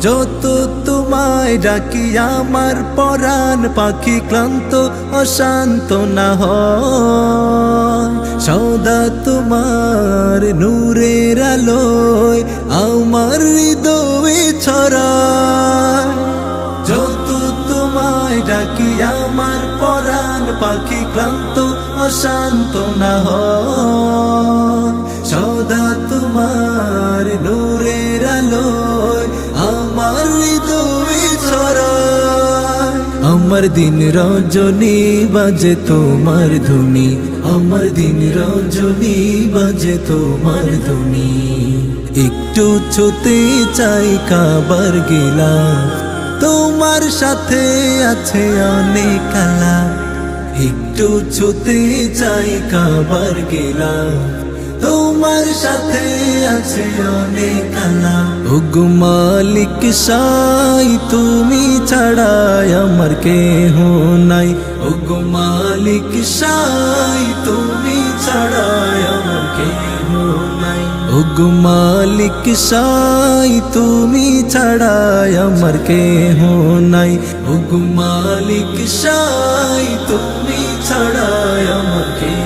যত তোমায় ডাকি আমার পরাণ পাখি ক্লান্ত অশান্ত না হয়, সদা তোমার নূরের আলোয় আমার হৃদয়ে ছড়ায়। যত তোমায় ডাকি আমার পরাণ পাখি ক্লান্ত অশান্ত না হয়, সদা তোমার নূরের আলোয় আমার হৃদয়ে ছড়ায়। আমার দিন রজনী বাজে তোমার ধুনি, আমার দিন রজনী বাজে তোমার ধুনি। একটু ছুতে চাই কাবার গিলাফ, তোমার সাথে আছে অনেক আলাপ। একটু ছুতে চাই কাবার গিলাফ, তোমার সাথে আছে অনেক আলাপ। ওগো মালিক সাই তুমি ছাড়া আমার কেহ নাই, ওগো মালিক সাই তুমি ছাড়া আমার কেহ নাই। ওগো মালিক সাই তুমি ছাড়া আমার কেহ নাই, ওগো মালিক সাই তুমি ছাড়া আমার কেহ